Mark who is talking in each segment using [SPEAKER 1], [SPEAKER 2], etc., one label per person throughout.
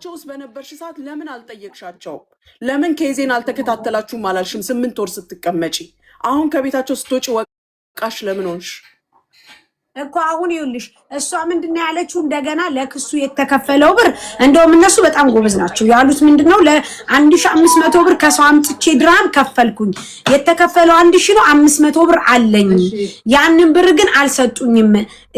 [SPEAKER 1] ቸውስ በነበርሽ ሰዓት ለምን አልጠየቅሻቸው? ለምን ከይዜን አልተከታተላችሁም አላልሽም? 8 ወር ስትቀመጪ አሁን ከቤታቸው ስትወጪ ወቃሽ ለምን ሆንሽ?
[SPEAKER 2] እኮ አሁን ይኸውልሽ እሷ ምንድነው ያለችው? እንደገና ለክሱ የተከፈለው ብር እንደውም እነሱ በጣም ጎበዝ ናቸው ያሉት ምንድነው ለ1500 ብር ከሰው አምጥቼ ድራም ከፈልኩኝ የተከፈለው 1000 ነው 500 ብር አለኝ ያንን ብር ግን አልሰጡኝም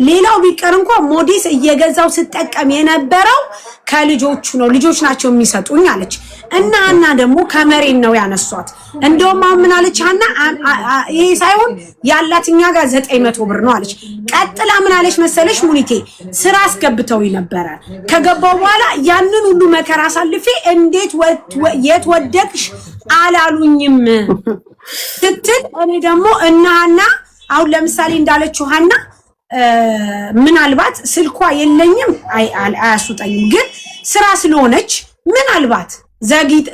[SPEAKER 2] ሌላው ቢቀር እንኳን ሞዴስ እየገዛው ስጠቀም የነበረው ከልጆቹ ነው ልጆች ናቸው የሚሰጡኝ አለች እና ደግሞ ከመሬን ነው ያነሷት እንደውም አሁን ምን አለች አና ይሄ ሳይሆን ያላትኛ ጋር 900 ብር ነው አለች ቀጥላ ምን አለች መሰለሽ ሙኒቴ ስራ አስገብተው ይነበረ ከገባው በኋላ ያንን ሁሉ መከራ አሳልፌ እንዴት የት ወደቅሽ አላሉኝም ስትል እኔ ደግሞ እናና አሁን ለምሳሌ እንዳለችው ሀና ምናልባት ስልኳ የለኝም አያሱጠኝም ግን ስራ ስለሆነች ምናልባት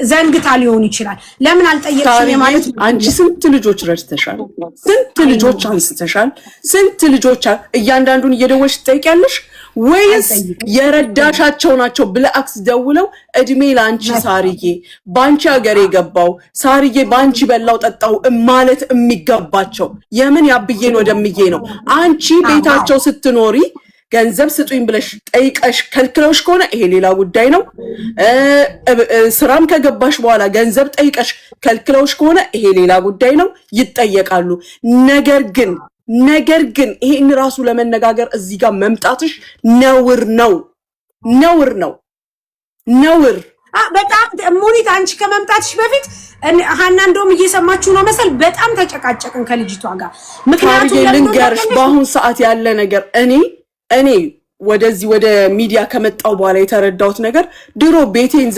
[SPEAKER 2] ዘንግታ ሊሆን ይችላል ለምን አልጠየቅሽኝ ማለት
[SPEAKER 1] አንቺ ስንት ልጆች ረድተሻል ስንት ልጆች አንስተሻል ስንት ልጆች እያንዳንዱን እየደወልሽ ትጠይቂያለሽ ወይስ የረዳሻቸው ናቸው ብለአክስ ደውለው እድሜ ላንቺ ሳርዬ ባንቺ ሀገር የገባው ሳርዬ ባንቺ በላው ጠጣው ማለት የሚገባቸው የምን ያብዬን ወደምዬ ነው አንቺ ቤታቸው ስትኖሪ ገንዘብ ስጡኝ ብለሽ ጠይቀሽ ከልክለውሽ ከሆነ ይሄ ሌላ ጉዳይ ነው ስራም ከገባሽ በኋላ ገንዘብ ጠይቀሽ ከልክለውሽ ከሆነ ይሄ ሌላ ጉዳይ ነው ይጠየቃሉ ነገር ግን ይሄን ራሱ ለመነጋገር እዚህ ጋር መምጣትሽ ነውር በጣም ሙኒት አንቺ ከመምጣትሽ በፊት ሀና እንደውም እየሰማችሁ ነው መሰል በጣም ተጨቃጨቅን ከልጅቷ ጋር ምክንያቱም ልንገርሽ በአሁን ሰዓት ያለ ነገር እኔ ወደዚህ ወደ ሚዲያ ከመጣው በኋላ የተረዳሁት ነገር ድሮ ቤቴን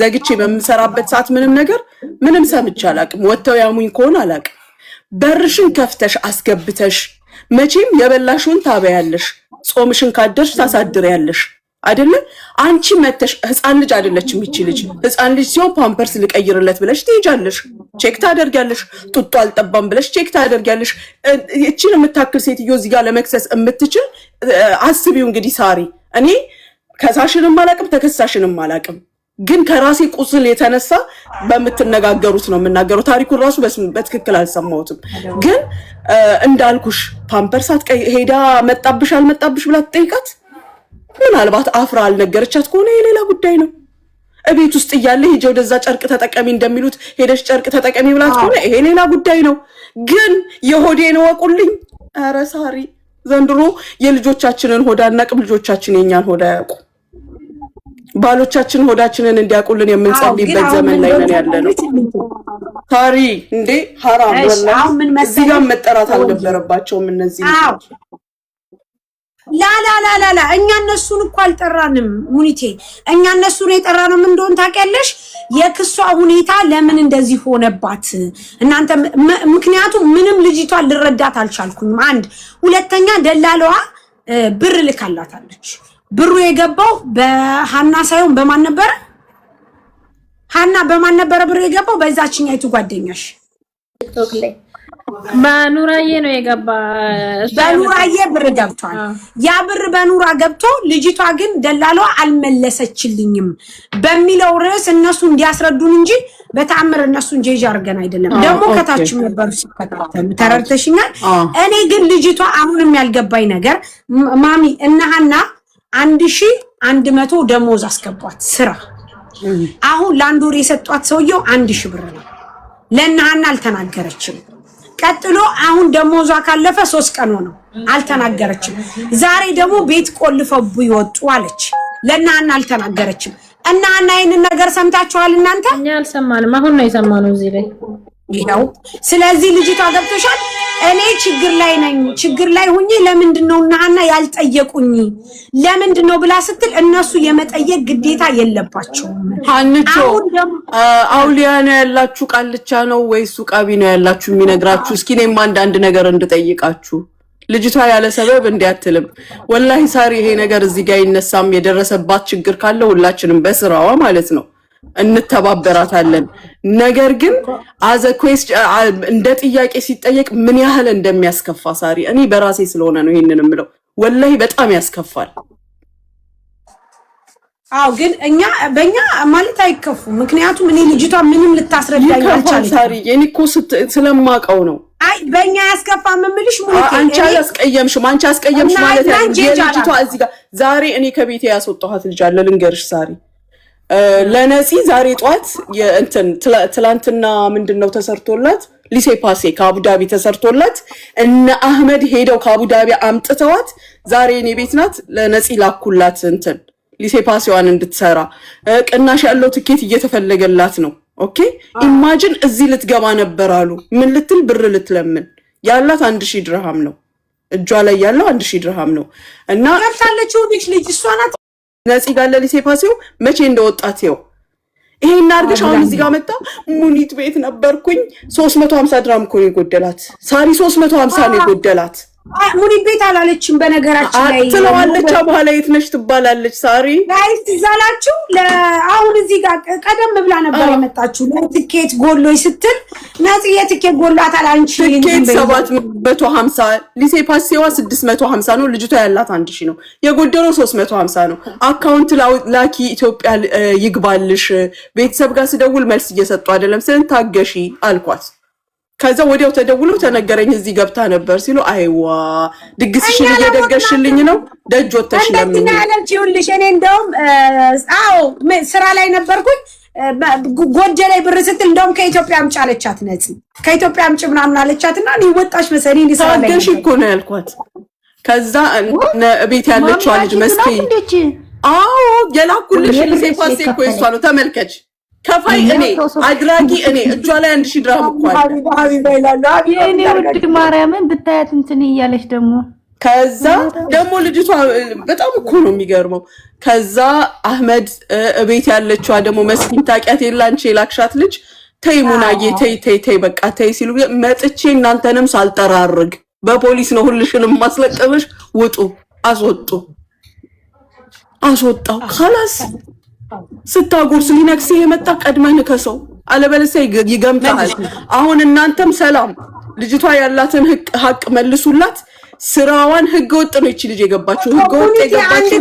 [SPEAKER 1] ዘግቼ በምሰራበት ሰዓት ምንም ሰምቼ አላቅም ወተው ያሙኝ ከሆነ አላቅም በርሽን ከፍተሽ አስገብተሽ መቼም የበላሽውን ታበያለሽ ጾምሽን ካደርሽ ታሳድሪያለሽ አይደለ አንቺ መተሽ ህፃን ልጅ አይደለችም እቺ ልጅ ህፃን ልጅ ሲሆን ፓምፐርስ ልቀይርለት ብለሽ ትሄጃለሽ ቼክ ታደርጊያለሽ ጡጦ አልጠባም ብለሽ ቼክ ታደርጊያለሽ እቺን የምታክል ሴትዮ እዚህ ጋር ለመክሰስ የምትችል አስቢው እንግዲህ ሳሪ እኔ ከሳሽንም አላቅም ተከሳሽንም አላቅም ግን ከራሴ ቁስል የተነሳ በመተነጋገሩት ነው የምናገረው ታሪኩን ራሱ በትክክል አልሰማሁትም ግን እንዳልኩሽ ፓምፐርስ ሄዳ መጣብሽ አልመጣብሽ ብላ ትጠይቃት ምናልባት አፍራ አልነገረቻት ከሆነ የሌላ ጉዳይ ነው እቤት ውስጥ እያለ ሄጄ ወደዛ ጨርቅ ተጠቀሚ እንደሚሉት ሄደሽ ጨርቅ ተጠቀሚ ብላት ከሆነ ይሄ ሌላ ጉዳይ ነው ግን የሆዴን ወቁልኝ ኧረ ሳሪ ዘንድሮ የልጆቻችንን ሆዳ አናቅም ልጆቻችን የኛን ሆዳ ያውቁ ባሎቻችን ሆዳችንን እንዲያቁልን የምንጸልይበት ዘመን ላይ ነን ያለነው ታሪ እንዴ حرام ወላሂ እዚህ ጋር መጠራት አልነበረባቸውም እነዚህ
[SPEAKER 2] ላ እኛ እነሱን እኮ አልጠራንም ሙኒቴ እኛ እነሱን የጠራነው ምን እንደሆነ ታውቂያለሽ የክሷ ሁኔታ ለምን እንደዚህ ሆነባት እናንተ ምክንያቱም ምንም ልጅቷ ልረዳት አልቻልኩኝም አንድ ሁለተኛ ደላላዋ ብር ልካላታለች ብሩ የገባው በሃና ሳይሆን በማን ነበር ሃና በማን ነበር ብሩ የገባው በዛችኛይቱ ጓደኛሽ
[SPEAKER 3] ቲክቶክ ላይ በኑራዬ ነው የገባ
[SPEAKER 2] በኑራዬ ብር ገብቷል ያ ብር በኑራ ገብቶ ልጅቷ ግን ደላላዋ አልመለሰችልኝም በሚለው ርዕስ እነሱ እንዲያስረዱን እንጂ በተአምር እነሱን ጄጅ አርገን አይደለም ደግሞ ከታችም ነበር ሲከታተሉ ተረድተሽኛል እኔ ግን ልጅቷ አሁንም ያልገባኝ ነገር ማሚ እና ሃና 1100 ደሞዝ አስገቧት ስራ አሁን ላንድ ወር የሰጧት ሰውየው 1000 ብር ነው ለናሃና አልተናገረችም ቀጥሎ አሁን ደሞዟ ካለፈ 3 ቀን ሆነው አልተናገረችም ዛሬ ደግሞ ቤት ቆልፈው ይወጡ አለች ለናሃና አልተናገረችም እናና ይሄን ነገር ሰምታችኋል እናንተ
[SPEAKER 3] እኛ አልሰማንም አሁን ነው የሰማነው እዚህ ላይ
[SPEAKER 2] ይሄው ስለዚህ ልጅቷ ገብተሻል እኔ ችግር ላይ ሆኜ ለምንድነው እናና ያልጠየቁኝ ለምንድነው ብላ ስትል እነሱ የመጠየቅ ግዴታ የለባቸውም
[SPEAKER 1] አንቾ አውሊያ ነው ያላችሁ ቃልቻ ነው ወይስ ሱቃቢ ነው ያላችሁ የሚነግራችሁ እስኪ እኔም አንድ ነገር እንድጠይቃችሁ ልጅቷ ያለ ሰበብ እንዲያትልም ወላሂ ሳሪ ይሄ ነገር እዚህ ጋር ይነሳም የደረሰባት ችግር ካለ ሁላችንም በስራዋ ማለት ነው እንተባበራታለን ነገር ግን አዘ ኩዌስቸን እንደ ጥያቄ ሲጠየቅ ምን ያህል እንደሚያስከፋ ሳሪ እኔ በራሴ ስለሆነ ነው ይሄንን ምለው ወላሂ በጣም ያስከፋል
[SPEAKER 2] አው ግን እኛ በእኛ ማለት አይከፉ። ምክንያቱም እኔ ልጅቷ ምንም ልታስረዳኝ አልቻለች።
[SPEAKER 1] ሳሪ የኔ እኮ ስለማውቀው ነው።
[SPEAKER 2] አይ በእኛ ያስከፋም ምልሽ ሙኒት
[SPEAKER 1] አንቺ አስቀየምሽም ማለት ነው። የልጅቷ እዚህ ጋር ዛሬ እኔ ከቤቴ ያስወጣኋት ልጅ አለ ልንገርሽ ሳሪ ለነፂ ዛሬ ጧት እንትን ትላንትና ምንድነው ተሰርቶላት ሊሴ ፓሴ ከአቡዳቢ ተሰርቶላት እነ አህመድ ሄደው ከአቡዳቢ አምጥተዋት ዛሬ እኔ ቤት ናት። ለነፂ ላኩላት እንትን ሊሴ ፓሴዋን እንድትሰራ ቅናሽ ያለው ትኬት እየተፈለገላት ነው። ኦኬ ኢማጂን እዚህ ልትገባ ነበር አሉ። ምን ልትል ብር ልትለምን ያላት 1000 ድርሃም ነው እጇ ላይ ያለው 1000 ድርሃም ነው። እና
[SPEAKER 2] ገብታለችው ልጅ እሷ ናት
[SPEAKER 1] ነፂ ጋር ለሊሴ ፓሴው መቼ እንደወጣት ይው ይሄን አድርገሽ አሁን እዚህ ጋር መጣ። ሙኒት ቤት ነበርኩኝ 350 ድርሃም እኮ ነው የጎደላት ሳሪ 350 ነው የጎደላት።
[SPEAKER 2] ሙኒት ቤት አላለችም በነገራችን ላይ
[SPEAKER 1] ትለዋለች። በኋላ የት ነሽ ትባላለች። ሳሪ
[SPEAKER 2] ጋይስ ትዛላችሁ አሁን እዚህ ጋር ቀደም ብላ ነበር የመጣችሁ ለትኬት ጎሎይ ስትል ነፂ የትኬት ጎሏታል። አንቺ
[SPEAKER 1] ትኬት 750 ሊሴ ፓሴዋ 650 ነው። ልጅቷ ያላት 1000 ነው የጎደለው 350 ነው። አካውንት ላኪ ኢትዮጵያ ይግባልሽ። ቤተሰብ ጋር ስደውል መልስ እየሰጡ አይደለም ስለታገሺ አልኳት። ከዛ ወዲያው ተደውሎ ተነገረኝ እዚህ ገብታ ነበር ሲሉ አይዋ ድግስሽን እየደገሽልኝ ነው ደጅ ወተሽ ለምን
[SPEAKER 2] ያለችውልሽ። እኔ እንደውም ስራ ላይ ነበርኩኝ ጎጀ ላይ ብር ስትል እንደውም ከኢትዮጵያ አምጪ አለቻት ነፂ ከኢትዮጵያ አምጪ ምናምን አለቻትና እኔ ወጣሽ መሰለኝ ስራ ላይ
[SPEAKER 1] ታገሽ እኮ ነው ያልኳት። ከዛ ቤት ያለችው ልጅ መስኪ የላኩልሽ ሴፋሴ እኮ እሷ ነው ተመልከች። ከፋይ እኔ አድራጊ እኔ እጇ ላይ 1000 ድርሃም እኮ አለ።
[SPEAKER 2] ሀቢባ ይላሉ
[SPEAKER 4] የኔ ውድ ማርያምን ብታያት እንትን እያለች
[SPEAKER 1] ከዛ ደግሞ ልጅቷ በጣም እኮ ነው የሚገርመው። ከዛ አህመድ ቤት ያለችዋ ደግሞ መስኪን ታውቂያት የለ አንቺ የላክሻት ልጅ ተይ ሙናዬ ተይ በቃ ተይ ሲሉ መጥቼ እናንተንም ሳልጠራርግ በፖሊስ ነው ሁልሽንም ማስለቀምሽ ውጡ አስወጣው خلاص ስታጎርስ ሊነክስ የመጣ ቀድመን ከሰው አለበለዚያ ይገምታል። አሁን እናንተም ሰላም ልጅቷ ያላትን ሀቅ መልሱላት። ስራዋን ህገ ወጥ ነው እቺ ልጅ የገባችው ህገ ወጥ የገባችው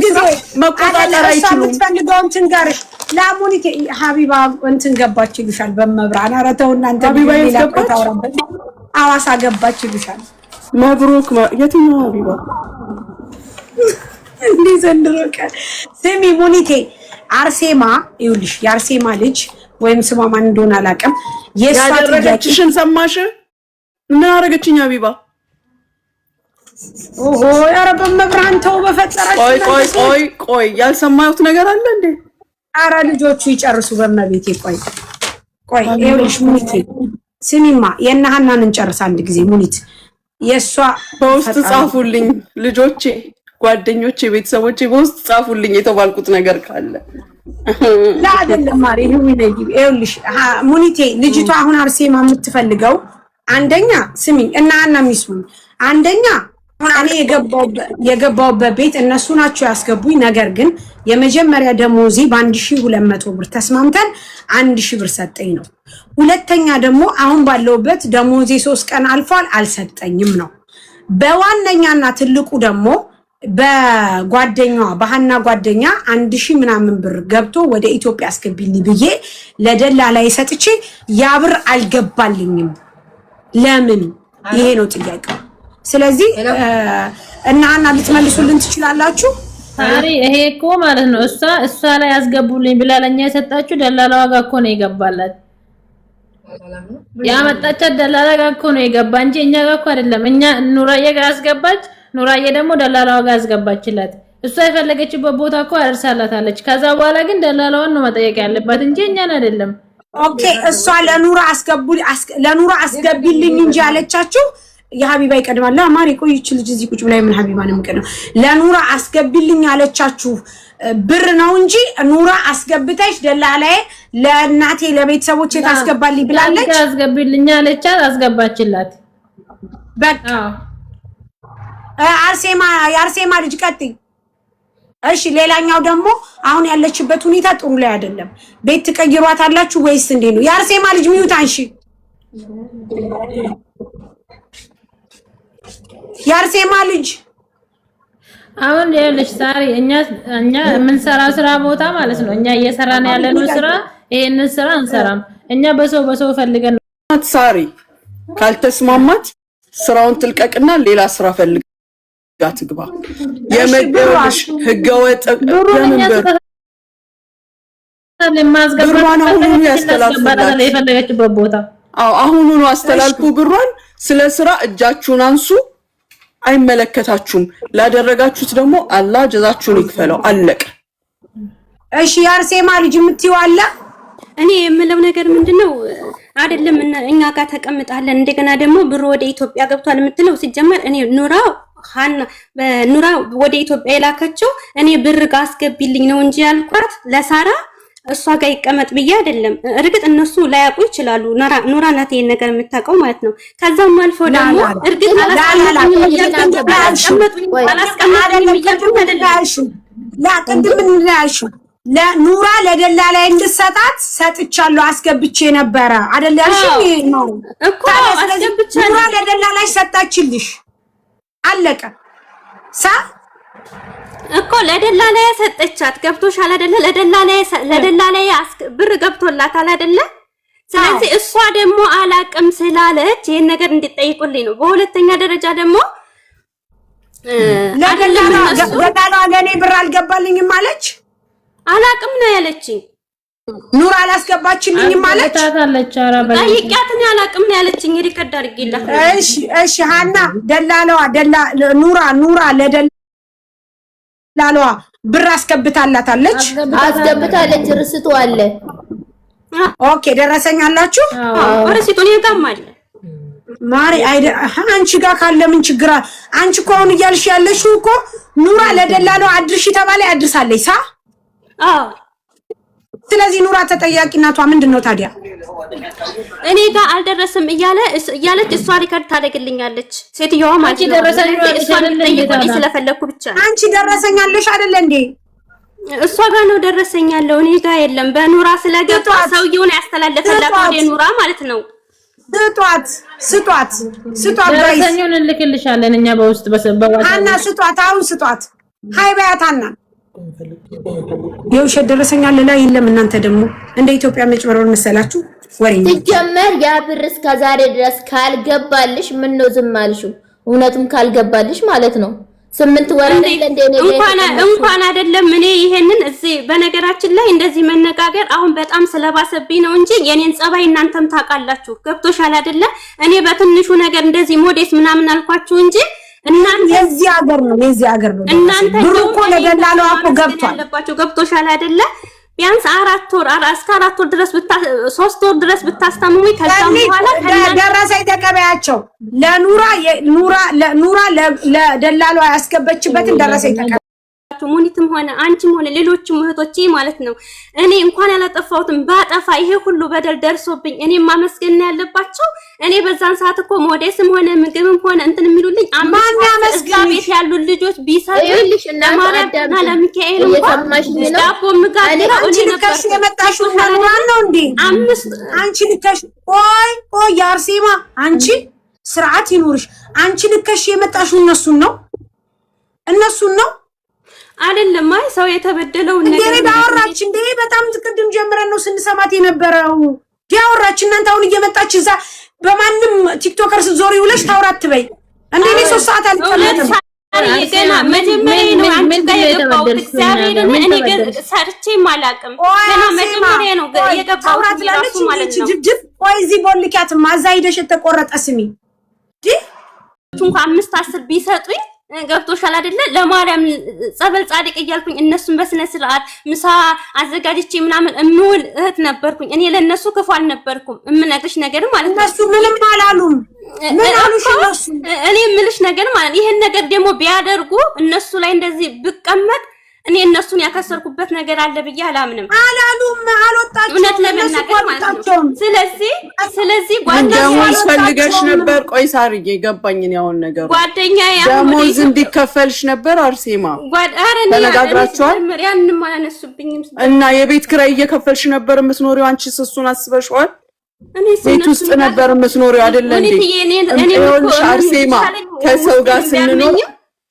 [SPEAKER 1] መቆጣጠር አይችሉም።
[SPEAKER 2] ፈልገውም ትንጋርሽ ላሙኒት ሀቢባ እንትን ገባች ይሉሻል በመብራና አረተው እናንተ
[SPEAKER 1] ሀቢባ ይገባች
[SPEAKER 2] አዋሳ ገባች ይሉሻል።
[SPEAKER 1] መብሩክ የትኛው ሀቢባ
[SPEAKER 2] እንዴ ዘንድሮቀ ስሚ ሙኒቴ አርሴማ ይውልሽ የአርሴማ ልጅ ወይም ስሟ ማን እንደሆነ አላውቅም።
[SPEAKER 1] ያደረገችሽን ሰማሽ? ምን አደረገችኝ ሀቢባ?
[SPEAKER 2] ኦሆ ያረበ መብራን ተው በፈጠራችሁ።
[SPEAKER 1] ቆይ ያልሰማሁት ነገር አለ እንዴ?
[SPEAKER 2] አረ ልጆቹ ይጨርሱ በመቤቴ። ቆይ ይውልሽ ሙኒቴ ስሚማ የነሐናን እንጨርስ አንድ ጊዜ ሙኒት የሷ
[SPEAKER 1] በውስጥ ጻፉልኝ ልጆቼ ጓደኞቼ ቤተሰቦቼ በውስጥ ጻፉልኝ የተባልኩት ነገር ካለ
[SPEAKER 2] አይደለም ማሪ ይኸውልሽ ሙኒቴ ልጅቷ አሁን አርሴማ የምትፈልገው አንደኛ ስሚኝ እና አና ሚስሙኝ አንደኛ እኔ የገባውበት ቤት እነሱ ናቸው ያስገቡኝ። ነገር ግን የመጀመሪያ ደሞዜ በ1200 ብር ተስማምተን 1000 ብር ሰጠኝ ነው። ሁለተኛ ደግሞ አሁን ባለውበት ደሞዜ 3 ቀን አልፏል አልሰጠኝም ነው። በዋነኛና ትልቁ ደግሞ በጓደኛዋ በሃና ጓደኛ 1000 ምናምን ብር ገብቶ ወደ ኢትዮጵያ አስገቢልኝ ብዬ ለደላላ ሰጥቼ ያ ብር አልገባልኝም። ለምን? ይሄ ነው ጥያቄው። ስለዚህ እና ሃና ልትመልሱልን ትችላላችሁ?
[SPEAKER 3] አሪ ይሄ እኮ ማለት ነው እሷ ላይ ያስገቡልኝ ብላ ለኛ የሰጣችሁ ደላላ ዋጋ እኮ ነው የገባላት። ያመጣቻት ደላላ ጋር እኮ ነው የገባ እንጂ እኛ ጋር እኮ አይደለም። እኛ ኑራዬ ጋር አስገባች። ኑራዬ ደግሞ ደላላዋ ጋር አስገባችላት። እሷ የፈለገችበት ቦታ እኮ አርሳላታለች። ከዛ በኋላ ግን ደላላዋን ነው መጠየቅ ያለባት እንጂ እኛን አይደለም።
[SPEAKER 2] ኦኬ እሷ ለኑራ አስገቢልኝ እንጂ አለቻችሁ። የሀቢባ ይቀድማል። ማሪ ቆይች ልጅ እዚህ ቁጭ ብላ ምን ሀቢባ ነው የምቀነው? ለኑራ አስገቢልኝ አለቻችሁ ብር ነው እንጂ ኑራ አስገብተሽ ደላላዬ ለእናቴ ለቤተሰቦቼ ታስገባልኝ ብላለች።
[SPEAKER 3] አስገቢልኝ አለቻት፣ አስገባችላት።
[SPEAKER 2] በቃ የአርሴማ ልጅ ቀጥይ። እሺ ሌላኛው ደግሞ አሁን ያለችበት ሁኔታ ጥሩ ላይ አይደለም። ቤት ትቀይሯት አላችሁ ወይስ እንዴ ነው? የአርሴማ ልጅ ሚዩት አንሺ። የአርሴማ ልጅ
[SPEAKER 3] አሁን ይኸውልሽ ሳሪ እኛ የምንሰራው ስራ ቦታ ማለት ነው። እኛ እየሰራን ያለነው ስራ ይሄንን ስራ እንሰራም። እኛ በሰው ፈልገን
[SPEAKER 1] ሳሪ ካልተስማማት ስራውን ትልቀቅና ሌላ ስራ ፈልጋ ትግባ። የመደረሽ ህገወጥ ብሯን ያስተላልፋል
[SPEAKER 3] የፈለገችበት ቦታ።
[SPEAKER 1] አሁኑኑ አስተላልፉ ብሯን። ስለ ስራ እጃችሁን አንሱ። አይመለከታችሁም። ላደረጋችሁት ደግሞ አላህ ጀዛችሁን ይክፈለው። አለቀ።
[SPEAKER 2] እሺ የአርሴማ ልጅ የምትይው አለ።
[SPEAKER 5] እኔ የምለው ነገር ምንድነው አይደለም እኛ ጋር ተቀምጣለን እንደገና ደግሞ ብሩ ወደ ኢትዮጵያ ገብቷል የምትለው ሲጀመር እኔ ኑራ ወደ ኢትዮጵያ የላከችው እኔ ብር ጋር አስገቢልኝ ነው እንጂ ያልኳት ለሳራ እሷ ጋር ይቀመጥ ብዬ አይደለም። እርግጥ እነሱ ላያውቁ ይችላሉ። ኑራ ናት ይሄን ነገር የምታውቀው ማለት ነው። ከዛም አልፎ ደግሞ እርግጥ
[SPEAKER 2] ለኑራ ለደላላ እንድሰጣት ሰጥቻለሁ አስገብቼ ነበረ አይደል ያልሽኝ ነው
[SPEAKER 5] እኮ አስገብቻለሁ።
[SPEAKER 2] ኑራ ለደላላ ሰጣችልሽ አለቀ
[SPEAKER 5] እኮ ለደላላ ሰጠቻት። ገብቶሻል አይደለ? ለደላላ ብር ገብቶላታል አይደለ? ስለዚህ እሷ ደግሞ አላቅም ስላለች ይሄን ነገር እንድትጠይቁልኝ ነው። በሁለተኛ ደረጃ ደግሞ
[SPEAKER 2] ለደላላ ለኔ ብር አልገባልኝም ማለች
[SPEAKER 5] አላቅም ነው ያለችኝ።
[SPEAKER 2] ኑራ አላስገባችልኝም ማለች
[SPEAKER 5] ጠይቂያት ነው አላቅም ነው ያለችኝ። ሪከርድ አድርጌላት።
[SPEAKER 2] እሺ ሃና ደላላዋ ኑራ ለደላላዋ ብር አስገብታላታለች።
[SPEAKER 6] ርስቱ አለ።
[SPEAKER 2] ኦኬ ደረሰኝ አላችሁ?
[SPEAKER 5] ርስቱ ነው ታማለ
[SPEAKER 2] ማሪ አንቺ ጋር ካለ ምን ችግር አለ? አንቺ እኮ አሁን እያልሽ ያለሽው እኮ ኑራ ለደላላዋ አድርሽ ተባለ አድርሳለች ስለዚህ ኑራ ተጠያቂነቷ ምንድነው ታዲያ?
[SPEAKER 5] እኔ ጋር አልደረሰም እያለች እሷ ሪከርድ ታደርግልኛለች ሴትዮዋ ማለት ነው። እሷን ጠይቁልኝ ስለፈለኩ ብቻ።
[SPEAKER 2] አንቺ ደረሰኛለሽ አይደለ እንዴ?
[SPEAKER 5] እሷ ጋር ነው ደረሰኛለሁ፣ እኔ ጋር የለም። በኑራ ስለገባ ሰውየውን ያስተላለፈላት ወደ ኑራ ማለት ነው።
[SPEAKER 2] ስጧት
[SPEAKER 3] ደረሰኙን እንልክልሻለን እኛ በውስጥ
[SPEAKER 2] ሃና ስጧት፣ አሁን ስጧት። ሃይ በያታና የውሸት ደረሰኛል ላይ የለም። እናንተ ደግሞ እንደ ኢትዮጵያ መጭበርበር መሰላችሁ ወሬኛ።
[SPEAKER 6] ሲጀመር ያ ብር እስከ ዛሬ ድረስ ካልገባልሽ ምን ነው ዝም አልሽው? እውነቱም ካልገባልሽ ማለት ነው 8 ወር
[SPEAKER 5] እንኳን አይደለም። እኔ ይሄንን እዚህ በነገራችን ላይ እንደዚህ መነጋገር አሁን በጣም ስለባሰብኝ ነው እንጂ የኔን ጸባይ እናንተም ታውቃላችሁ። ገብቶሻል አይደለ? እኔ በትንሹ ነገር እንደዚህ ሞዴስ ምናምን አልኳችሁ እንጂ እናንተ
[SPEAKER 2] የዚህ ሀገር ነው
[SPEAKER 5] እናንተ
[SPEAKER 2] ብሩ እኮ ለደላላው እኮ ገብቷል።
[SPEAKER 5] ገብቶሻል አይደለ? ቢያንስ 4 ወር እስከ 4 ወር ድረስ 3 ወር ድረስ ብታስተምሙኝ ከዛም በኋላ
[SPEAKER 2] ደረሰኝ ተቀበያቸው። ለኑራ ለደላላው ያስገበችበትን ደረሰኝ ተቀበያቸው።
[SPEAKER 5] ሙኒትም ሆነ አንቺም ሆነ ሌሎችም እህቶቼ ማለት ነው። እኔ እንኳን ያላጠፋሁትም ባጠፋ ይሄ ሁሉ በደል ደርሶብኝ እኔ ማመስገን ያለባቸው እኔ በዛን ሰዓት እኮ ሞዴስም ሆነ ምግብም ሆነ እንትን የሚሉልኝ እዛ ቤት ያሉ ልጆች ቢሰጡልሽ ለማርያምና ለሚካኤል እንኳን ዳቦ ምጋግረው እኔ ነበር
[SPEAKER 2] የመጣሽው ነው እንዴ? አንቺ ልከሽ ቆይ አርሴማ አንቺ ስርዓት ይኑርሽ። አንቺ ልከሽ የመጣሽው እነሱን ነው
[SPEAKER 5] አይደለም። አይ ሰው የተበደለው ነገር
[SPEAKER 2] እንዴ ዳወራች እንዴ? በጣም ቅድም ጀምረን ነው ስንሰማት የነበረው ዳወራች። እናንተ አሁን እየመጣች እዛ በማንም ቲክቶከር ስትዞሪ ውለሽ ታውራት ትበይ እንዴ? እኔ 3 ሰዓት አልተቀመጥም።
[SPEAKER 5] ገና መጀመሪያ ነው አንቺ ጋር የገባሁት። እግዚአብሔር እኔ ሰርቼ ማላቅም ገና መጀመሪያ ነው የገባሁት ራሱ ማለት ነው።
[SPEAKER 2] ጅብ ቆይ እዚህ ቦልኪያት ማዛ ሄደሽ ተቆረጠ ስሚ
[SPEAKER 5] እንኳን 5-10 ቢሰጡኝ ገብቶሻል አይደለ? ለማርያም ጸበል ጻድቅ እያልኩኝ እነሱን በስነ ስርዓት ምሳ አዘጋጅቼ ምናምን እምውል እህት ነበርኩኝ። እኔ ለነሱ ክፉ አልነበርኩም። እምነግርሽ ነገር ማለት ነው።
[SPEAKER 2] እነሱ ምንም አላሉም። ምን አሉሽ?
[SPEAKER 5] እኔ የምልሽ ነገር ማለት ይሄን ነገር ደግሞ ቢያደርጉ እነሱ ላይ እንደዚህ ብቀመጥ እኔ እነሱን ያከሰርኩበት ነገር አለ ብዬ አላምንም።
[SPEAKER 2] አላሉም፣ አልወጣችም
[SPEAKER 5] እውነት ለመናገር ማለት ነው። ስለዚህ
[SPEAKER 1] ደሞዝ ፈልገሽ ነበር? ቆይ ሳርዬ ገባኝ። ያውን ነገር
[SPEAKER 5] ጓደኛዬ
[SPEAKER 1] ደሞዝ እንዲከፈልሽ ነበር አርሴማ ተነጋግራችኋል?
[SPEAKER 5] ያንንም አላነሱብኝም።
[SPEAKER 1] እና የቤት ኪራይ እየከፈልሽ ነበር የምትኖሪው? አንቺስ እሱን አስበሽዋል? ቤት ውስጥ ነበር የምትኖሪው አይደል እንዴ?
[SPEAKER 5] እኔ
[SPEAKER 1] አርሴማ ከሰው ጋር ስንኖር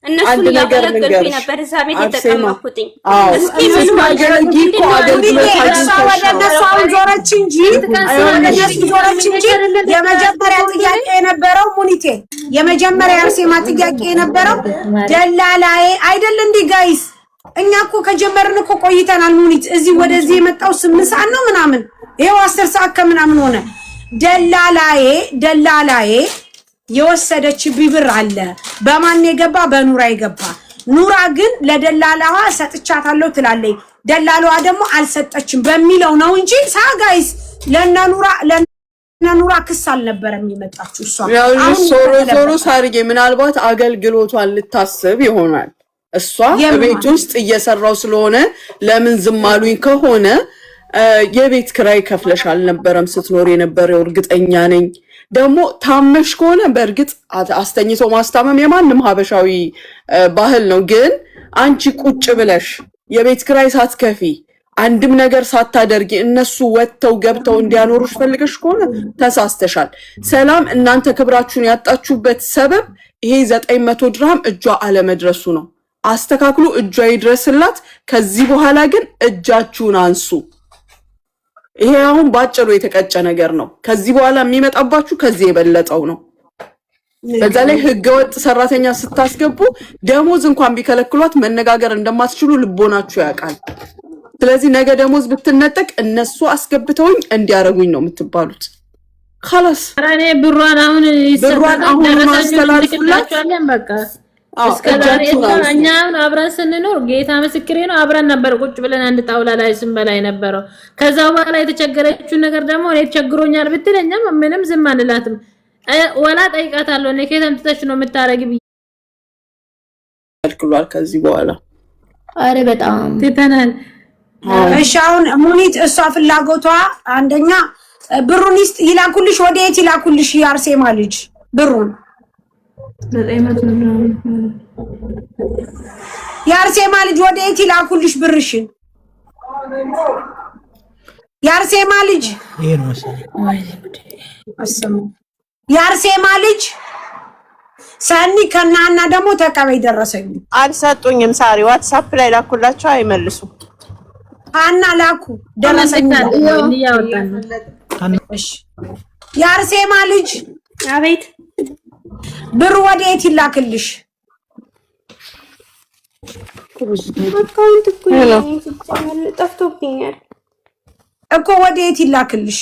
[SPEAKER 5] እነሱን ያገለገልኩኝ ነበር እዛ ቤት የተቀመጥኩኝ።
[SPEAKER 1] እስኪ ምን ማገለግ እኮ አገልግሎታችሁ
[SPEAKER 2] ወደነሳው ዞረች እንጂ የመጀመሪያ ጥያቄ የነበረው ሙኒቴ የመጀመሪያ አርሴማ ጥያቄ የነበረው ደላላዬ አይደል እንዴ ጋይስ? እኛ እኮ ከጀመርን እኮ ቆይተናል። ሙኒት እዚህ ወደዚህ የመጣው 8 ሰዓት ነው ምናምን ይሄው 10 ሰዓት ከምናምን ሆነ። ደላላዬ የወሰደች ብር አለ። በማን የገባ? በኑራ የገባ። ኑራ ግን ለደላላዋ ሰጥቻታለሁ ትላለች። ደላላዋ ደግሞ አልሰጠችም በሚለው ነው እንጂ ጋይስ ለኑራ ክስ አልነበረም የመጣችው እሷ።
[SPEAKER 1] ያው ዞሮ ሳርጌ ምናልባት አገልግሎቷን ልታስብ ይሆናል። እሷ ቤት ውስጥ እየሰራው ስለሆነ ለምን ዝም አሉኝ ከሆነ የቤት ክራይ ከፍለሽ አልነበረም ስትኖር የነበረው እርግጠኛ ነኝ። ደግሞ ታመሽ ከሆነ በእርግጥ አስተኝቶ ማስታመም የማንም ሀበሻዊ ባህል ነው። ግን አንቺ ቁጭ ብለሽ የቤት ክራይ ሳትከፊ አንድም ነገር ሳታደርጊ እነሱ ወጥተው ገብተው እንዲያኖሩሽ ፈልገሽ ከሆነ ተሳስተሻል። ሰላም እናንተ ክብራችሁን ያጣችሁበት ሰበብ ይሄ 900 ድርሃም እጇ አለመድረሱ ነው። አስተካክሉ፣ እጇ ይድረስላት። ከዚህ በኋላ ግን እጃችሁን አንሱ። ይሄ አሁን ባጭሩ የተቀጨ ነገር ነው። ከዚህ በኋላ የሚመጣባችሁ ከዚህ የበለጠው ነው። በዛ ላይ ህገወጥ ሰራተኛ ስታስገቡ ደሞዝ እንኳን ቢከለክሏት መነጋገር እንደማትችሉ ልቦናችሁ ያውቃል። ስለዚህ ነገ ደሞዝ ብትነጠቅ እነሱ አስገብተውኝ እንዲያረጉኝ ነው የምትባሉት። خلاص
[SPEAKER 3] አራኔ ብሯን አሁን
[SPEAKER 1] ማስተላልፍላችኋለን።
[SPEAKER 3] በቃ እስከዛሬ እኛ አብረን ስንኖር ጌታ ምስክሬ ነው አብረን ነበር ቁጭ ብለን አንድ ጣውላ ላይ ስንበላይ ነበረው። ከዛ በኋላ የተቸገረችው ነገር ደግሞ እኔ ተቸግሮኛል ብትለኛም ምንም ዝም አንላትም። ወላ ጠይቃታለሁ እኔ ከየት ተምጥተሽ ነው የምታረጊ
[SPEAKER 1] ብሏል። ከዚህ በኋላ
[SPEAKER 6] አረ በጣም
[SPEAKER 3] ትተናል።
[SPEAKER 2] እሺ አሁን ሙኒት እሷ ፍላጎቷ አንደኛ ብሩን ይላኩልሽ። ወዴት ይላኩልሽ? የአርሴማ ልጅ ብሩን የአርሴማ ልጅ ወዴት ይላኩልሽ ብርሽን? የአርሴማ ልጅ የአርሴማ ልጅ ሰኒ ከናና ደግሞ ተቀበይ ደረሰኝ
[SPEAKER 7] አልሰጡኝም። ሳሪ ዋትስአፕ ላይ ላኩላቸው አይመልሱ።
[SPEAKER 2] አና ላኩ ደረሰኝ እሺ የአርሴማ ልጅ
[SPEAKER 5] አቤት
[SPEAKER 2] ብር ወዴት ይላክልሽ?
[SPEAKER 5] አካውንት እኮ ጠፍቶብኛል
[SPEAKER 2] እኮ ወዴት ይላክልሽ?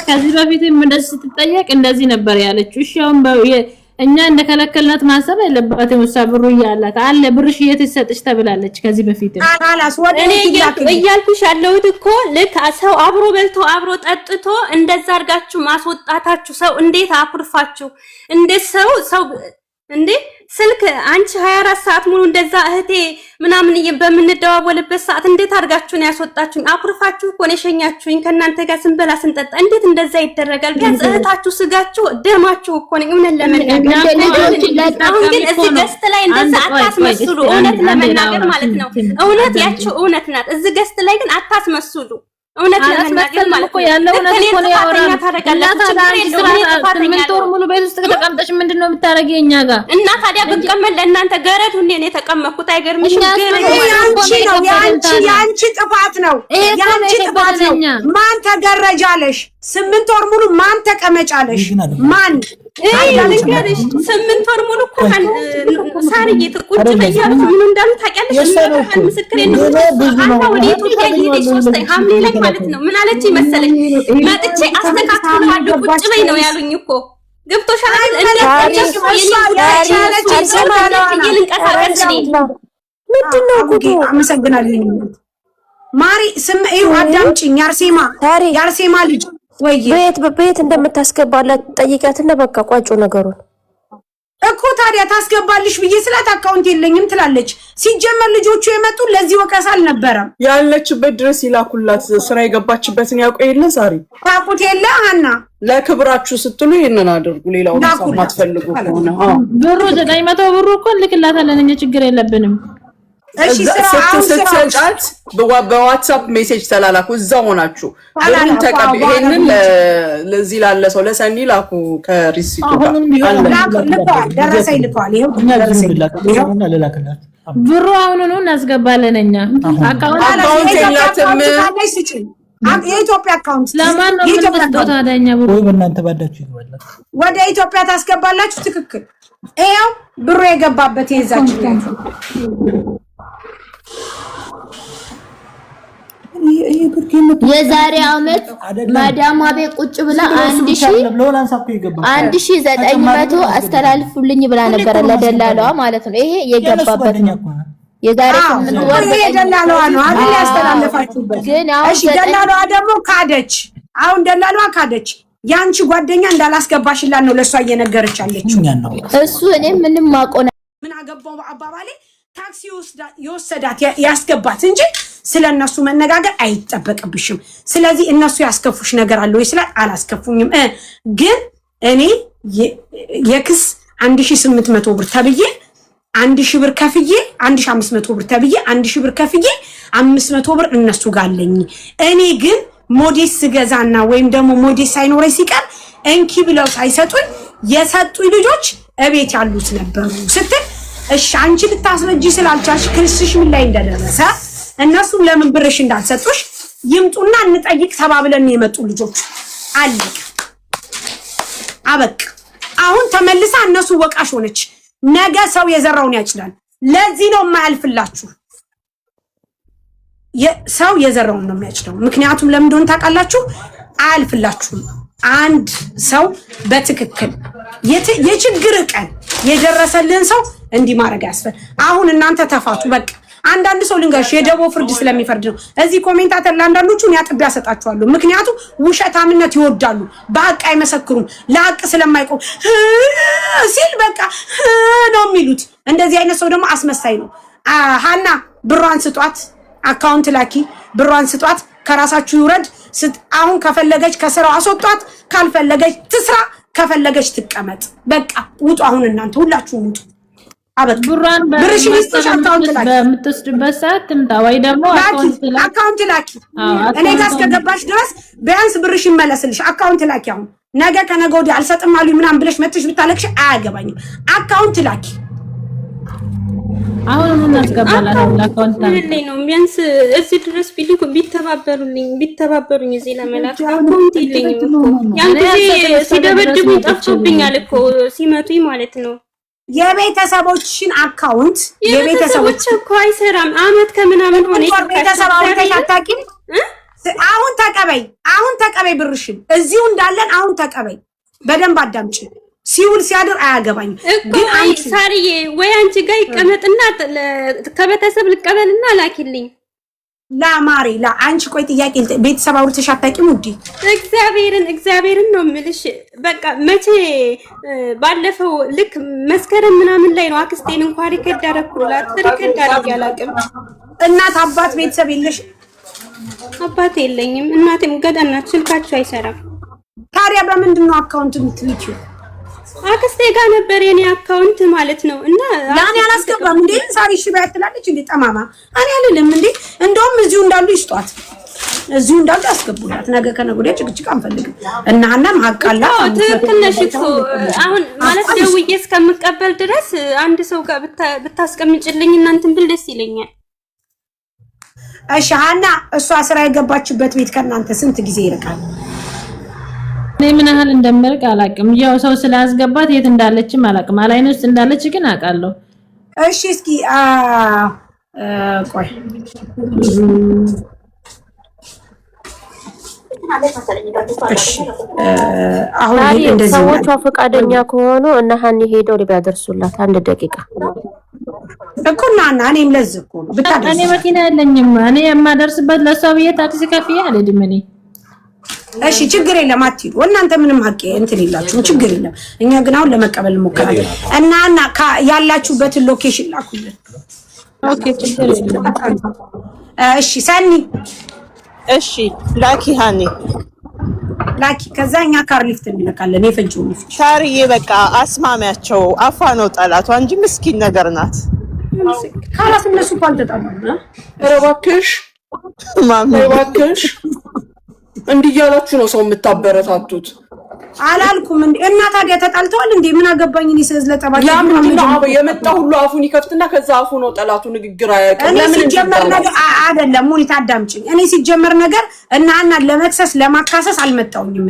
[SPEAKER 3] ከዚህ በፊት እንደዚህ ስትጠየቅ እንደዚህ ነበር ያለችው። እሺ አሁን እኛ እንደከለከልናት ማሰብ የለባትም። እሷ ብሩ ያላት አለ ብርሽ እየተሰጥሽ ተብላለች ከዚህ በፊት።
[SPEAKER 2] አላስ ወዴት ይላክልሽ
[SPEAKER 5] እያልኩሽ ያለሁት እኮ ልክ ሰው አብሮ በልቶ አብሮ ጠጥቶ እንደዛ አድርጋችሁ ማስወጣታችሁ ሰው እንዴት አኩርፋችሁ እንዴት ሰው እንዴ ስልክ አንቺ 24 ሰዓት ሙሉ እንደዛ እህቴ ምናምን በምንደዋወልበት ሰዓት እንዴት አድርጋችሁ ነው ያስወጣችሁኝ? አኩርፋችሁ እኮ ነው የሸኛችሁኝ። ከናንተ ጋር ስንበላ ስንጠጣ እንዴት እንደዛ ይደረጋል? ቢያንስ እህታችሁ ስጋችሁ ደማችሁ እኮ ነው። እውነት ለመናገር አሁን ግን እዚህ ገስት ላይ እንደዛ አታስመስሉ። እውነት ለመናገር ማለት ነው። እውነት ያችሁ እውነት ናት። እዚህ ገስት ላይ ግን አታስመስሉ። እውነት ለመናገር ማለት ነው ያለው እውነት እኮ ነው ያወራው። እና ሙሉ ቤት ውስጥ ተቀምጠሽ ምንድነው የምታረጊው እኛ ጋር? እና ታዲያ ብትቀመጥ ለእናንተ ገረድ ሁኔ ነው የተቀመጥኩት። አይገርምሽም?
[SPEAKER 2] ያንቺ ጥፋት ነው። ያንቺ ጥፋት ነው። ማን ተገረጃለሽ? 8 ወር ሙሉ ማን ተቀመጫለሽ? ማን
[SPEAKER 5] ልንገርሽ 8 ወር ሙሉ እኮ ሳርዬ ቁጭ በያሉት ምን እንዳሉ ታውቂያለሽ? ምስክሬ ነው። ወደ ኢትዮጵያ ሄደሽ 3 ሐምሌ ላይ ማለት ነው ምን አለች መሰለኝ? መጥቼ አስተካክላለሁ ቁጭ በይ ነው ያሉኝ እኮ ገብቶሻል?
[SPEAKER 2] ምንድነው ጉዱ? አመሰግናለሁ ማሪ። ስምዒው አዳምጪኝ። የአርሴማ ልጅ ወይ
[SPEAKER 8] በየት እንደምታስገባላት ጠይቂያትና በቃ ቋጮ ነገሩን
[SPEAKER 2] እኮ። ታዲያ ታስገባልሽ ብዬ ስላት አካውንት የለኝም ትላለች። ሲጀመር ልጆቹ የመጡ ለዚህ ወቀሳ አልነበረም።
[SPEAKER 1] ያለችበት ድረስ ይላኩላት። ስራ የገባችበትን ያውቁ የለ ዛሬ
[SPEAKER 2] ታቁት የለ ሀና።
[SPEAKER 1] ለክብራችሁ ስትሉ ይሄንን አድርጉ። ሌላው ማትፈልጉ ከሆነ
[SPEAKER 3] ብሩ 900 ብሩ እኮ ልክላታለን እኛ ችግር የለብንም።
[SPEAKER 1] ስትሰጫት በዋትስአፕ ሜሴጅ ተላላኩ። እዛው ሆናችሁ ብሩን ተቀበል። ይሄንን ለዚህ ላለ ሰው ለሰኒ ላኩ ከሪሲቱ ጋር
[SPEAKER 2] ደረሰኝ ልኳል። ይሄው
[SPEAKER 3] ብሩ አሁኑኑ እናስገባለን እኛ
[SPEAKER 1] አካውንት የላትም።
[SPEAKER 2] የኢትዮጵያ አካውንት
[SPEAKER 3] ለማን ነው የምትሰጡት? ታዲያ ብሩ
[SPEAKER 9] ወይ በእናንተ ባዳችሁ ይገባል
[SPEAKER 2] ወደ ኢትዮጵያ ታስገባላችሁ። ትክክል። ይሄው ብሩ የገባበት የዛችሁ
[SPEAKER 6] የዛሬ አመት ማዳም ቤት ቁጭ ብላ 1900 አስተላልፉልኝ ብላ ነበር ለደላላዋ ማለት ነው። ይሄ የገባበት ነው። የዛሬ 8 ወር
[SPEAKER 2] ደላላዋ ነው አይደል ያስተላልፋችሁበት። እሺ ደላላዋ ደግሞ ካደች። አሁን ደላላዋ ካደች። ያንቺ ጓደኛ እንዳላስገባሽላት ነው ለሷ እየነገረች አለችው።
[SPEAKER 6] እሱ እኔ ምንም ማቆና
[SPEAKER 2] ምን አገባው አባባሌ ታክሲ ይወሰዳት ያስገባት እንጂ ስለነሱ መነጋገር አይጠበቅብሽም። ስለዚህ እነሱ ያስከፉሽ ነገር አለ ወይ ስላት አላስከፉኝም። ግን እኔ የክስ 1800 ብር ተብዬ 1000 ብር ከፍዬ 1500 ብር ተብዬ 1000 ብር ከፍዬ 500 ብር እነሱ ጋር አለኝ። እኔ ግን ሞዴስ ገዛና ወይም ደግሞ ሞዴስ ሳይኖረኝ ሲቀር እንኪ ብለው ሳይሰጡኝ የሰጡኝ ልጆች እቤት ያሉት ነበሩ ስትል እሺ አንቺ ልታስረጂ ስላልቻልሽ ክርስሽ ምን ላይ እንደደረሰ እነሱም ለምን ብርሽ እንዳልሰጡሽ ይምጡና እንጠይቅ ተባብለን የመጡ ልጆች አለቅ አበቅ። አሁን ተመልሳ እነሱ ወቃሽ ሆነች። ነገ ሰው የዘራውን ያጭዳል። ለዚህ ነው የማያልፍላችሁ። ሰው የዘራውን ነው የሚያጭደው። ምክንያቱም ለምን እንደሆነ ታውቃላችሁ? አያልፍላችሁም። አንድ ሰው በትክክል የችግር ቀን የደረሰልን ሰው እንዲህ ማድረግ ያስፈልግ። አሁን እናንተ ተፋቱ በቃ። አንዳንድ ሰው ልንገርሽ የደቦ ፍርድ ስለሚፈርድ ነው። እዚህ ኮሜንታተር ለአንዳንዶቹን ያጥቢያ ሰጣቸዋለሁ። ምክንያቱም ውሸታምነት ይወዳሉ፣ በሐቅ አይመሰክሩም። ለሐቅ ስለማይቆም ሲል በቃ ነው የሚሉት። እንደዚህ አይነት ሰው ደግሞ አስመሳይ ነው። ሀና ብሯን ስጧት፣ አካውንት ላኪ፣ ብሯን ስጧት፣ ከራሳችሁ ይውረድ። አሁን ከፈለገች ከስራው አስወጧት፣ ካልፈለገች ትስራ፣ ከፈለገች ትቀመጥ። በቃ ውጡ። አሁን እናንተ ሁላችሁም ውጡ።
[SPEAKER 3] ብሯን በምትወስድበት ሰዓት ትምጣ ወይ ደግሞ
[SPEAKER 2] አካውንት ላኪ። እኔ ጋር እስከገባሽ ድረስ ቢያንስ ብርሽ ይመለስልሽ። አካውንት ላኪ። አሁን ነገ ከነገ ወዲያ አልሰጥም አሉኝ ምናምን ብለሽ መጥተሽ ብታለቅሽ አያገባኝም። አካውንት ላኪ።
[SPEAKER 3] አሁን ምን እናስገባለን? አካውንት
[SPEAKER 5] ላኪ ነው። ቢያንስ እዚህ ድረስ ቢተባበሩኝ እዚህ ለመላክ አካውንት የለኝም እኮ። ያን ጊዜ ሲደበድቡኝ ጠፍቶብኛል እኮ ሲመቱኝ ማለት ነው።
[SPEAKER 2] የቤተሰቦችሽን አካውንት
[SPEAKER 5] የቤተሰቦች እኮ አይሰራም። አመት ከምናምን ሆነ
[SPEAKER 2] ቤተሰባዊ ተታጣቂም አሁን ተቀበይ ብርሽን እዚሁ እንዳለን አሁን ተቀበይ። በደንብ አዳምጪ። ሲውል ሲያድር አያገባኝም።
[SPEAKER 5] ግን አንቺ ሳርዬ ወይ አንቺ ጋር ይቀመጥና ከቤተሰብ ልቀበልና ላኪልኝ።
[SPEAKER 2] ላማሪ አንቺ ቆይ ጥያቄ ቤተሰብ አውርተሽ አታውቂም ውዴ?
[SPEAKER 5] እግዚአብሔርን ነው የምልሽ። በቃ መቼ ባለፈው ልክ መስከረም ምናምን ላይ ነው አክስቴን እንኳን ሪከርድ አደረኩላት። ሪከርድ አድርጌ አላውቅም።
[SPEAKER 2] እናት አባት ቤተሰብ የለሽ?
[SPEAKER 5] አባት የለኝም። እናቴም ገዳም ናት። ስልካቸው አይሰራም።
[SPEAKER 2] ታዲያ በምንድን ነው አካውንት የምትልኪው?
[SPEAKER 5] አክስቴ ጋር ነበር የኔ አካውንት ማለት ነው። እና
[SPEAKER 2] ላኔ አላስገባም እንዴ ሳሪ ሽባ ያትላለች እንዴ ጠማማ። እኔ አልልም እንዴ። እንደውም እዚሁ እንዳሉ ይስጧት፣ እዚሁ እንዳሉ ያስገቡላት። ነገ ከነገ ወዲያ ጭቅጭቅ አንፈልግም። እና ሀናም ሀቃላ
[SPEAKER 5] ትክክል ነሽ እኮ። አሁን ማለት ደውዬ እስከምቀበል ድረስ አንድ ሰው ጋር ብታስቀምጭልኝ እናንተን ብል ደስ ይለኛል።
[SPEAKER 2] እሺ ሀና፣ እሷ ስራ የገባችበት ቤት ከእናንተ ስንት ጊዜ ይርቃል?
[SPEAKER 3] እኔ ምን ያህል እንደምርቅ አላውቅም። ያው ሰው ስላስገባት የት እንዳለችም አላውቅም። አላይን ውስጥ እንዳለች ግን አውቃለሁ።
[SPEAKER 2] እሺ እስኪ ቆይ
[SPEAKER 8] አሁን እንደዚህ ሰዎቿ ፈቃደኛ ከሆኑ እና ሀኒ ሄደው ሊያደርሱላት 1 ደቂቃ
[SPEAKER 2] እኮ እና እኔም ለዚህ እኮ ነው ብታደርሱ።
[SPEAKER 3] እኔ መኪና የለኝም። እኔ የማደርስበት ለሷ ብዬ ታክሲ ከፍዬ አልሄድም እኔ።
[SPEAKER 2] እሺ ችግር የለም አትሂዱ። እናንተ ምንም ሀቅ እንትን የላችሁም፣ ችግር የለም። እኛ ግን አሁን ለመቀበል እንሞክራለን። እና ያላችሁበትን ሎኬሽን ላኩልን።
[SPEAKER 3] ኦኬ ችግር የለም።
[SPEAKER 2] እሺ ሰኒ፣
[SPEAKER 7] እሺ ላኪ ሀኒ
[SPEAKER 2] ላኪ። ከዛ እኛ ካርሊፍት እንልካለን። የፈንጂው ልጅ
[SPEAKER 7] ሳርዬ በቃ አስማሚያቸው። አፋ ነው ጠላቷ እንጂ ምስኪን ነገር ናት።
[SPEAKER 2] ካላስ እነሱ እንኳን ተጣሉ።
[SPEAKER 1] ኧረ እባክሽ እባክሽ እንዲህ እያላችሁ ነው ሰው የምታበረታቱት።
[SPEAKER 2] አላልኩም እንዴ? እና ታዲያ ተጣልተዋል እንዴ? ምን አገባኝ እኔ ስለጠባቸው።
[SPEAKER 1] ያ ምንድን ነው የመጣ ሁሉ አፉን ይከፍትና ከዛ አፉ ነው ጠላቱ ንግግር አያውቅም።
[SPEAKER 2] እኔ ሲጀመር ነገር አይደለም ሙኒት አዳምጪኝ። እኔ ሲጀመር ነገር እና ለመክሰስ ለማካሰስ አልመጣሁኝም።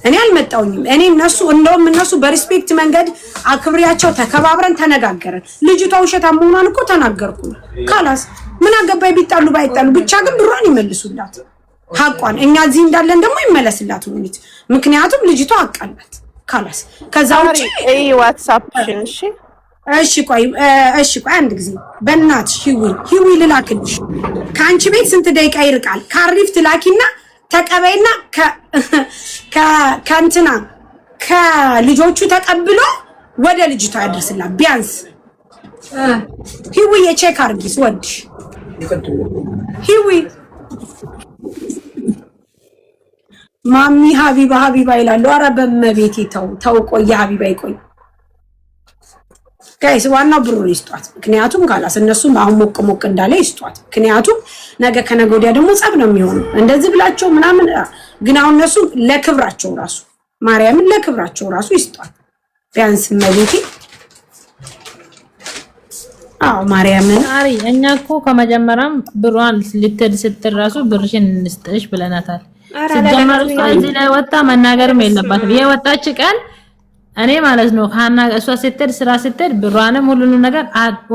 [SPEAKER 2] እኔ አልመጣሁኝም። እኔ እነሱ በሪስፔክት መንገድ አክብሪያቸው ተከባብረን ተነጋገረን። ልጅቷ ውሸታም መሆኗን እኮ ተናገርኩ። ካላስ ምን አገባኝ ቢጣሉ ባይጣሉ፣ ብቻ ግን ብሯን ይመልሱላት ሀቋን። እኛ እዚህ እንዳለን ደግሞ ይመለስላት ሙኒት፣ ምክንያቱም ልጅቷ አቃላት። ካላስ ከዛ ውጪ
[SPEAKER 7] ዋትስአፕሽን
[SPEAKER 2] እሺ ቆይ አንድ ጊዜ በእናትሽ ሂዊ ልላክልሽ። ከአንቺ ቤት ስንት ደቂቃ ይርቃል? ካሪፍት ላኪና ተቀበይና ከእንትና ከልጆቹ ተቀብሎ ወደ ልጅቷ ያደርስላት ቢያንስ። ሂዊ የቼክ አርጊስ ወድሽ ሂዊ ማሚ ሀቢባ ይላሉ። ኧረ በመቤቴ ተው ቆይ ሀቢባ ይቆይ ጋይስ። ዋናው ብሩን ይስጧት። ምክንያቱም ካላስ እነሱም አሁን ሞቅ እንዳለ ይስጧት። ምክንያቱም ነገ ከነገ ወዲያ ደግሞ ጸብ ነው የሚሆነው እንደዚህ ብላቸው ምናምን። ግን አሁን እነሱ ለክብራቸው ራሱ ማርያምን ለክብራቸው ራሱ ይስጧት ቢያንስ መቤቴ። አዎ ማርያምን
[SPEAKER 3] አሪ እኛ እኮ ከመጀመሪያም ብሯን ልትል ስትል ራሱ ብርሽን እንስጥሽ ብለናታል። ሲጀመር እዚህ ላይ ወጣ መናገርም የለባትም። የወጣች ቀን እኔ ማለት ነው ሃና እሷ ስትል ስራ ስትል ብሯንም ሁሉንም ነገር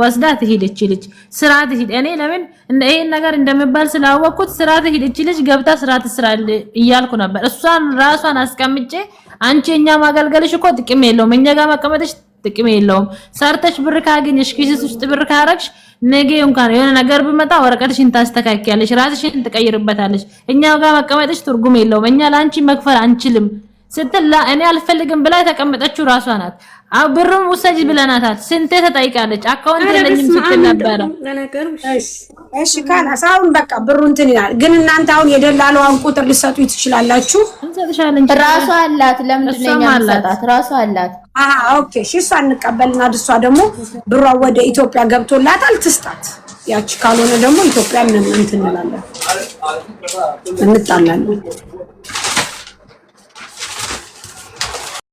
[SPEAKER 3] ወስዳ ትሄድች ልጅ ስራ ትሄድ። እኔ ለምን ይሄን ነገር እንደምባል ስላወቅኩት ስራ ትሄድች ልጅ ገብታ ስራ ትስራል እያልኩ ነበር። እሷን ራሷን አስቀምጬ አንቺ እኛ ማገልገልሽ እኮ ጥቅም የለውም፣ እኛ ጋር መቀመጥሽ ጥቅም የለውም። ሰርተሽ ብር ካገኘሽ ኪስሽ ውስጥ ብር ካረግሽ ነገ እንኳን የሆነ ነገር ቢመጣ ወረቀትሽን ታስተካክያለሽ፣ ራስሽን ትቀይርበታለሽ። እኛው ጋር መቀመጥሽ ትርጉም የለውም፣ እኛ ላንቺ መክፈል አንችልም ስትል እኔ አልፈልግም ብላ ተቀመጠችው ራሷ ናት። አው ብሩን ውሰጂ ብለናታል። ስንቴ ተጠይቃለች። አካውንት የለኝም ስትል ነበር።
[SPEAKER 2] እሺ ካላስ አሁን በቃ ብሩ እንትን ይላል። ግን እናንተ አሁን የደላለዋን ቁጥር ልትሰጡ ትችላላችሁ።
[SPEAKER 3] እንሰጥሻለን።
[SPEAKER 6] ራሷ አላት። ለምንድን ነው የሚሰጣት? ራሷ አላት።
[SPEAKER 2] ኦኬ እሺ፣ እሷ እንቀበልና እሷ ደግሞ ብሯ ወደ ኢትዮጵያ ገብቶላታል ትስጣት። ያቺ ካልሆነ ደግሞ ኢትዮጵያ እንትን እንላለን እንጣላለን።